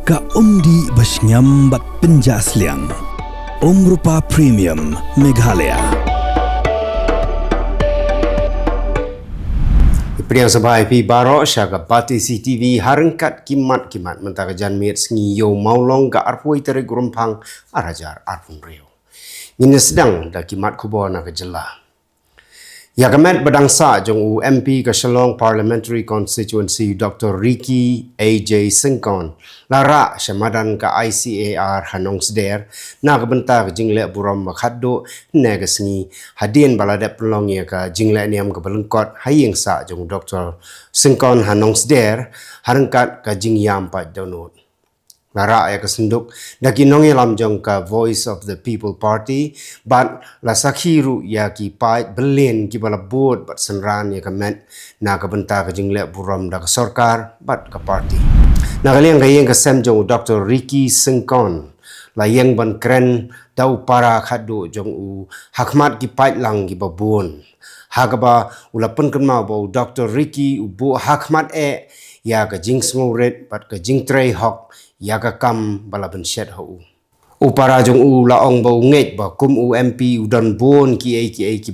Ka umdi basnyam bat penjasliang. Rupa Premium Meghalaya. Priang sabai pi barok syaga pati CTV harengkat kimat mentaka janmit sengi yo maulong ga arpoi Tarik Rymphang arajar arpun rio. Ngine sedang da kimat Khubor na ke Jylla. Ya kemet bedangsa jong MP ke Kylleng Parliamentary Constituency Dr. Ricky AJ Sengkon lara syamadan ke ICAR Hanong Sder na kebentar jingle buram makhaddo ne ke sengi hadien baladat pelong ya ke jingle niam ke belengkot hayeng sa jong Dr. Sengkon Hanong Sder harengkat ke jingyam pat donut. Lara ya kesenduk daki nongi lamjong ka Voice of the People Party bat la sakhiru ya ki pait belen ki bala board bat senran ya kemet na ka benta ka jingle buram da ka sarkar bat ka party na kaliang kayeng ka semjong Dr. Ricky Sengkon la yang ban kren dau para khadu jong u hakmat ki pait lang ki babun hagaba ulapan kenma bo Dr. Ricky ubu hakmat ya ka jing smoret bat ka jing tray hok ya ka kam bala ben shet ho upara jong u laong bau nget ba kum u MP udan bon ki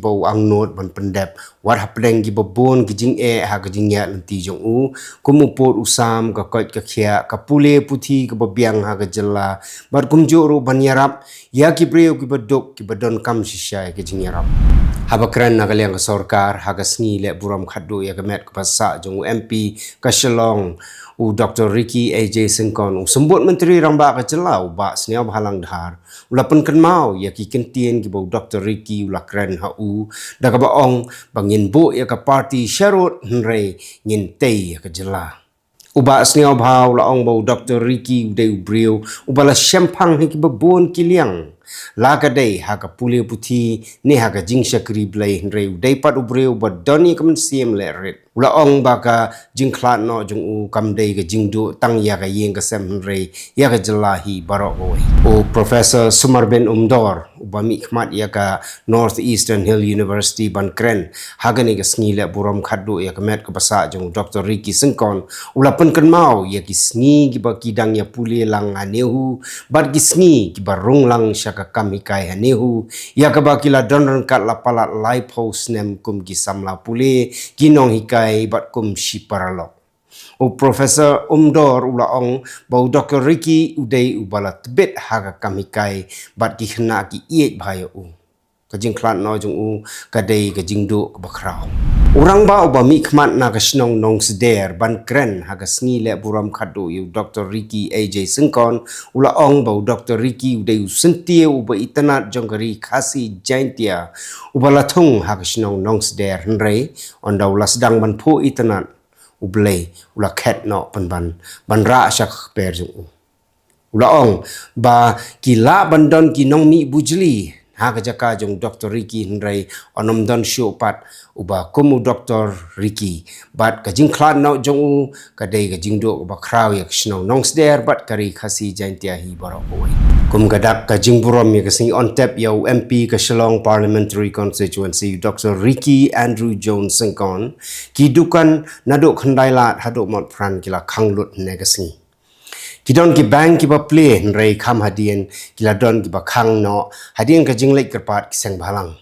bau ang not ban pendep wat hapleng ki babon ki jing ha ka jing ya lenti jong u kum upot usam ka kot ka khia ka pule puthi ka babiang ha ka Jylla bat kum jo ru ban yarap ya ki breu ki badok ki badon kam shisha ki jing yarap habakran na kaliang ka sarkar ha ka sngi le buram khaddo ya ka met ka pasa jong u MP ka Kylleng u Dr. Ricky AJ Sengkon u sembut menteri ramba ka Jylla u ba sniaw halang dhar ulapan kenmau ya ki kentien ki bau Dr. Ricky ula kren ha u da ka baong bangin bo ya ka party sharot nre ngin tei ya ka Jylla uba sniaw bhau laong bau Dr. Ricky de ubrio ubala Rymphang ki babon Kylleng la ka dei ha ka pule puthi ni ha ka jing shakri blai nre dei pat ubrio ba doni kam siem le ret ula ong ba ka jing khlat no jung u kam dei ka jing do tang ya ka yeng ka sem nre ya ka Jylla hi barok oi o Professor Sumarben Umdor ubami khmat ya ka Northeastern Hill University ban kren ha ga ni ka sngi le buram khaddo ya ka met ka basa jung Dr. Ricky Sengkon ula pen kan mau ya ki sngi ki ba kidang ya pule lang anehu bat ki sngi ki barung lang syaka kami kai hanehu ya ka ba kila don kat la palat lai post nem kum ki samla pule kinong hikai bat kum shiparalok o Professor Umdor ulaong bau Dr. Ricky udai ubala tebet haga kami kai bat ki khna ki iet bhayo u kajing klat no jung u kadai kajing do bakrao urang ba ubami khmat na ka snong nong sder ban kren haga sngi le buram khadu yu Dr. Ricky AJ Sengkon ulaong bau Dr. Ricky udai sentie uba itanat jongari khasi jaintia ubala thung haga snong nong sder nre onda ula sedang ban pho itanat ublei ula khet no ban ra syak per jung ulaong ba kila bandon ki nong mi bujli ha ka jaka jong Dr. Ricky nrai onom don show pat uba kumu Dr. Ricky bat ka jing khlan no jong u ka dei ka jing do ba kraw yak snow nong sder bat kari khasi jaintia hi barok oi kum gadak ka jing burom ya ka sing on tap ya MP ka Kylleng Parliamentary Constituency Dr. Ricky Andrew Jones Sengkon ki dukan nadok khandai lat hadok mot pran kila khanglut ne ka sing kidon ki bank ki ba play nrei kham hadien kila don ki ba khang no hadien ka jinglek kerpat kiseng bhalang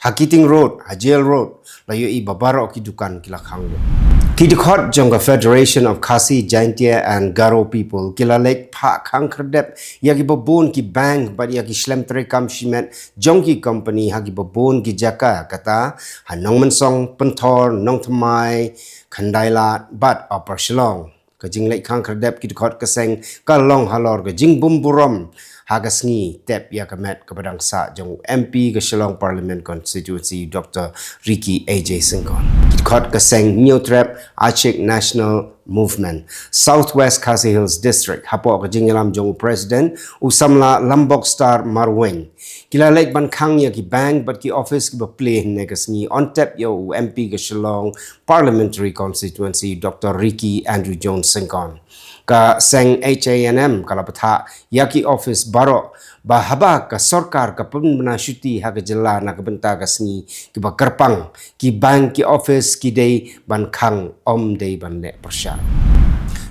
hakiting road hajel road layo i babaro ki dukan kila khang lo ki dikhot jong ka Federation of Khasi Jaintia and Garo people kila lek pha khang khrdep ya ki babon ki bank ba ya ki slem tre kam shimet jong ki company ha ki babon ki jaka kata hanong mensong penthor nong thmai khandailat bat upper Kylleng ka jing lek khang khrdep ki khot ka seng ka long halor ka jing bum buram ha ka sngi tep ya ka met ka badang sa jong MP ka Kylleng Parliament Constituency Dr. Ricky AJ Sengkon ki khot ka seng new trap Achik National Movement Southwest Khasi Hills District hapo ka jing lam jong president usamla lambok star marwen kila lek ban khang ya ki bank but ki office ki ba play ne ka sngi on tap yo MP ka Kylleng Parliamentary Constituency Dr. Ricky Andrew Jones Sengkon ka seng HANM kalapatha yaki office baro bahaba ka sarkar ka pembina syuti ha ka Jylla na ka benta ka sngi ki ba kerpang ki bank ki office ki dei ban khang om dei ban le persya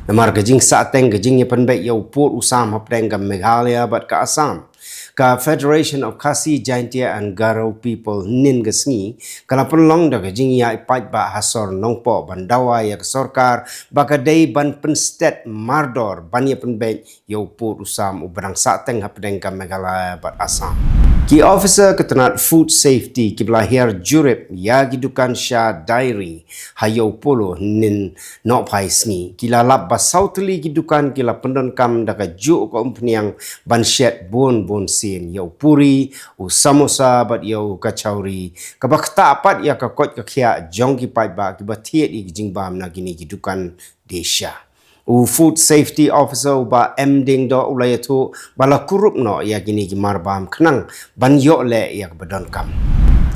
Namar gajing sateng gajing ya penbek ya upur usam hapdeng ke Meghalaya bat ke Assam. Ka Federation of Khasi, Jaintia and Garo people nin gesngi kala penlong da gajing ya ipat ba hasor nongpo bandawa ya ke sorkar baka day ban penstet mardor ban ya penbek ya upur usam ubrang sateng hapdeng ke Meghalaya bat Assam. Ki officer ketenat food safety ki belahir jurip ya gidukan Shah Diary hayo polo nin nok pai sni kila lap basautli gidukan kila pendon kam daka ju ko umpniang banshet bon sin yo puri u samosa bat yo kachauri kabakta apat ya ka kot ka khia jong ki pai ba ki bathiet i jingbam na gini gidukan desha. U food safety officer ba emding do ulayatu bala kurup no ya gini ki marbam khnang ban yo le ya badon kam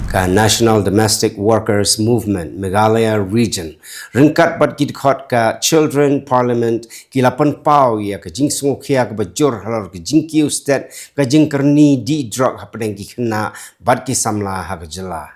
ka National Domestic Workers Movement Meghalaya region ringkat bat kit khot ka Children Parliament kilapan pau ya ka jing sungu khia ka bajur halor ka jing kiu state ka jing kerni di drug hapdeng ki khna bat ki samla ha ka Jylla.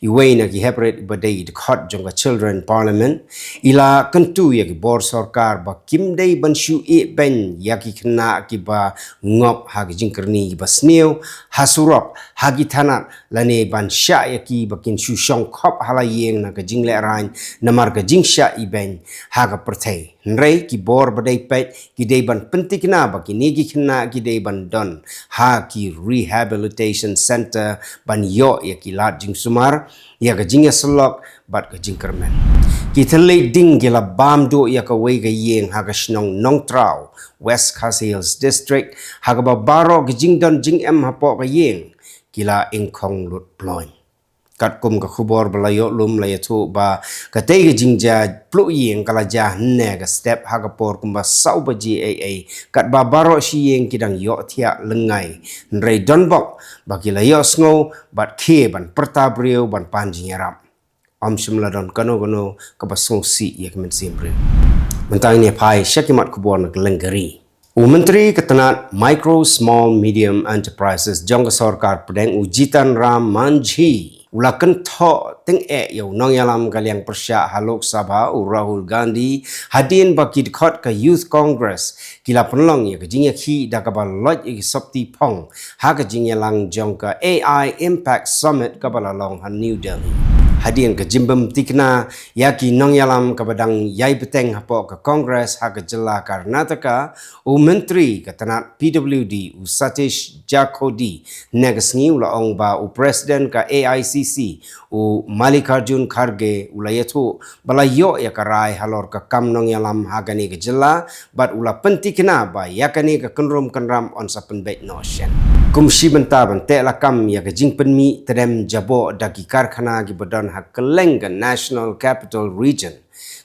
Iway na ki hepret badai khot jong ka Children Parliament ila kentu ya ki bor sarkar ba kimdei banshu e ben ya ki khna ki ba ngop ha ki jingkerni ki ba sneu hasurok ha ki thanat lane ban sha ya ki ba kin shu shong khop hala yeng na ka jingle ran namar ka jingsha i ben ha ka Pyrthei nrei ki bor badai pet ki dei ban pentik na ba ki ni ki khna ki dei ban don ha ki rehabilitation center ban yo ya ki lat jing sumar ya ka jing selok bat ka jing kermen ki thelei ding gila bam do ya ka wei ka yeng ha ka snong nong trau West Khasi Hills district ha ka ba baro ka jing don jing em ha po ka yeng kila ingkong lut ploin kat kum ka Khubor belayo lum layatu ba ka tei ka jingja plu yeng kala ja ne ka step ha ka por kumba sau ba GAA kat ba baro shi yeng kidang yo thia lengai nrei don bok ba kila yo sngo bat khe ban pertabrio ban panjingarap om shimla don kano ka ba song si yak men simbre mentang ni pai syakimat Khubor na Kylleng U Menteri Ketenat Micro, Small, Medium Enterprises Jong Sarkar Pedeng Ujitan Ram Manji ulakan tho teng yo nong yalam kaliang persya halok sabha u Rahul Gandhi hadin baki khot ka Youth Congress kila penlong ya kejingya khi da ka ba loj i sopti phong ha ka jingya lang jong ka AI Impact Summit ka bala long han New Delhi hadin ke jimbam tikna yaki nong yalam ka badang yai beteng hapo ka Congress ha ka Jylla Karnataka u Menteri Ketenat PWD u Satish Jakodi negasngi ula ong ba u President ka AICC u Malikarjun Kharge ulayatu balayo ya karai halor ka kam nong yalam hagani ke Jylla bat ula pentikna ba yakani ka kenram on sa penbet notion kumshi benta bente lakam ya ka jingpenmi tedem jabo daki karkhana gi badon ha Kylleng National Capital Region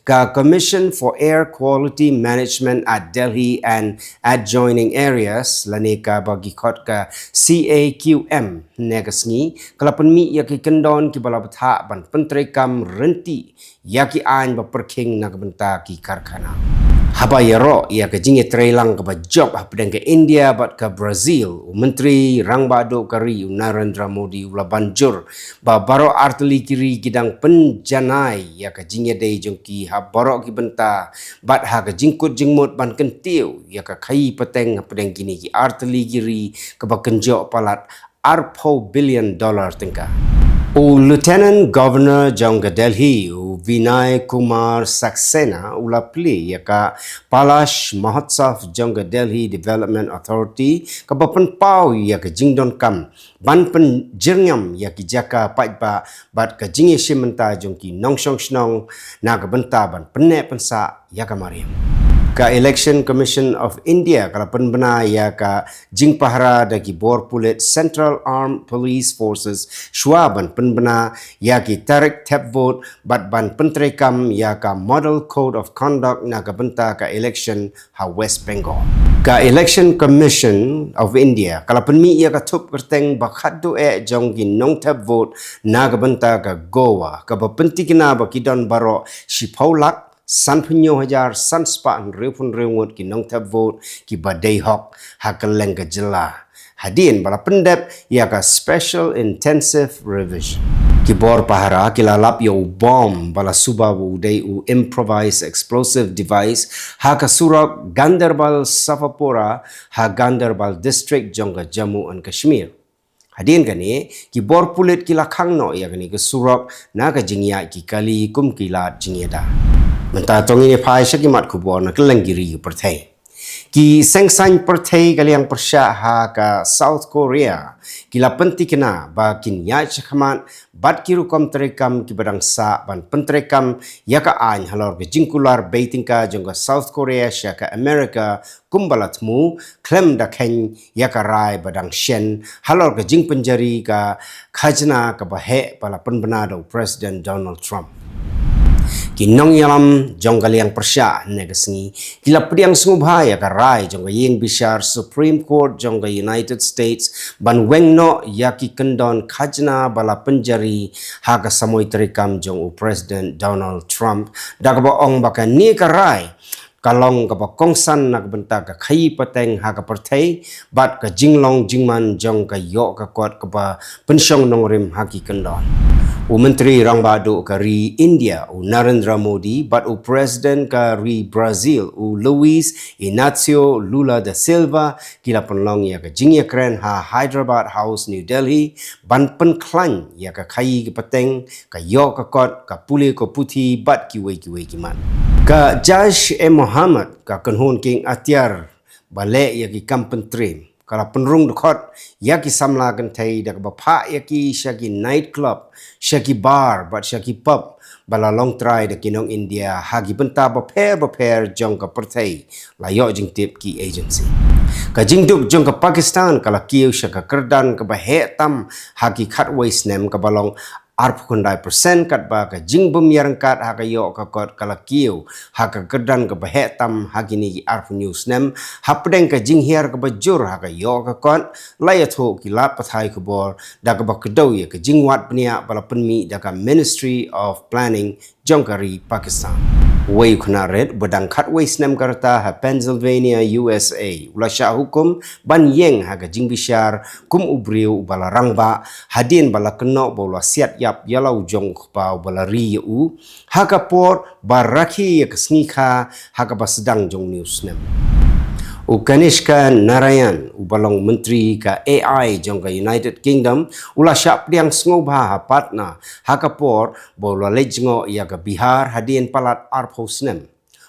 ka Commission for Air Quality Management at Delhi and adjoining areas laneka bagi khot ka CAQM negasngi kalapan mi yaki kendon ki balabtha ban pentrekam renti yaki an ba perking na benta ki karkhana haba yaro ya ka jinge trailang ka ba job hapdeng ke India bat ka Brazil menteri rangbado kari Narendra Modi ula banjur ba baro arteli kiri gidang penjanai ya ka jinge dei jongki ha baro ki benta bat ha ka jingkut jingmut ban kentiu ya ka khai peteng hapdeng kini ki arteli kiri ka ba kenjo palat $4 billion tengka U Lieutenant Governor Jongga Delhi U Vinay Kumar Saxena ula pli ya ka Palash Mahotsav Jongga Delhi Development Authority ka bapan pau ya ka jingdon kam ban pen jerngam ya ki jaka paitba bat ka jingi shimenta jongki nongshong snong na ka benta ban penne pensa ya ka mariam ka Election Commission of India kala penbena ya ka jing pahara dagi bor pulit Central Armed Police Forces shwaban penbena ya ki Tarik tap vote bat ban pentrekam ya ka Model Code of Conduct na ka benta ka election ha West Bengal ka Election Commission of India kala penmi ya ka thup kerteng bakhat do jong ki nong tap vote na ka benta ka Goa ka bapentikina bakidon baro shipaulak san punyo hajar san span repun rewot ki nong tap vote ki badai hok ha Kylleng ka Jylla hadin bala pendep ya ka special intensive revision Khubor pahara kilalap yo bom bala subabu dei u improvised explosive device ha ka surab Gandarbal Safapura ha Gandarbal district jongga Jammu and Kashmir. Hadin kani Khubor pulit kila khangno ya kani ke surab na ka jingya ki kali kum kila jingyada. Menta tongi ne phai shakimat Khubor na kelangiri yu Pyrthei. Ki sengsan Pyrthei kaliang persya ha ka South Korea kila penti kena ba kinya chakhaman bat kiru kom terekam ki badang sa ban pentrekam ya ka ain halor ke jingkular beitingka jongga South Korea sya ka America kumbalatmu klem da khen ya ka rai badang shen halor ke jing penjari ka khajna ka bahe pala penbenado President Donald Trump. Kinong yalam jongga liang persya negasngi kila pediang sungubhaya ka rai jongga ying bishar Supreme Court jongga United States ban wengno yaki kendon khajna bala penjari haga samoy terikam jong President Donald Trump dagaba ong baka ni ka rai kalong kapa kongsan nak bentak ka khai pateng ha ka Pyrthei bat ka jinglong jingman jong ka yo ka kot kapa pensyong nongrim haki kendon. Menteri Rangbado ka ri India u Narendra Modi bat u President ka ri Brazil u Luiz Inácio Lula da Silva kila penlong ya ka jingya kren ha Hyderabad House New Delhi ban penklan ya ka khai ki pateng ka yo ka kot ka puli ko puthi bat ki wei kiman. Ka Judge Muhammad ka kanhun king atyar bale ya ki kampen trim kala penrung dekot ya ki samla kan thai dak bapa ya ki syaki night club syaki bar bat syaki pub bala long try dak kinong India hagi benta beper jong ka Pyrthei layo jing tip ki agency ka jingduk jong ka Pakistan kala kiu syaka kerdan ka bahe tam hagi khatway snem ka balong arpukundai persen kat ba ka jingbum yang kat ha ka yo ka kot kala kiu ha ka kedan ka bahetam ha gini arp news nem ha pedeng ka jinghiar ka bajur ha ka yo ka kot layat ho kila pathai Khubor da ka ba kedau ya ka jingwat pnia bala penmi da ka Ministry of Planning jongkari Pakistan. Way kuna red bedang khatway snem karta ha Pennsylvania USA ula sya hukum ban yeng ha ka jingbishar kum ubriu bala rangba hadin bala keno bola siat yap yalau jong pa bala ri u ha ka por baraki ya kesngika ha ka basedang jong news nem. Kanishka Narayan ubalong menteri ka AI jong ka United Kingdom ula syap diang sngobha ha patna ha ka por bola lejngo ya ka Bihar hadin palat arphosnem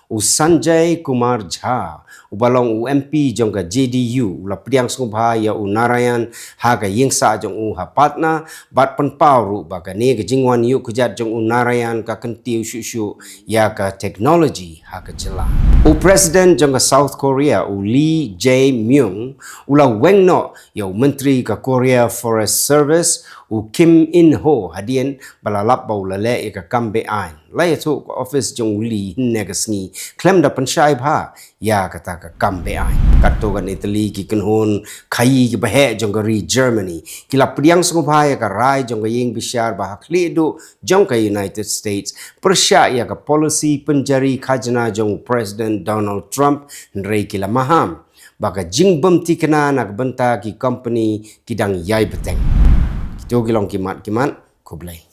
Sanjay Kumar Jha ubalong MP jong ka JDU ula pediang sngobha ya Narayan ha ka yingsa jong ha patna bat penpau ba ka ne ka jingwan yu kujat jong Narayan ka kentiu shu ya ka technology ha ka Jylla. President jong ka South Korea Lee Jae-myung ula wengno ya menteri ka Korea Forest Service Kim In-ho hadien balalap bau lale ka kambe ain lai tu office jong Lee negasngi klem da pensyai bha ya kata ka kambe ain kato kan Italy ki kenhun khai ki bahe jong ka ri Germany kila pediang sungubha ya ka rai jong ka ying bishar bah klidu jong ka United States persya ya ka policy penjari khajna jong President Donald Trump nrei kila maham baka jingbem ti kena nak benta ki company kidang yai beteng. Kita gilong kimat kublai.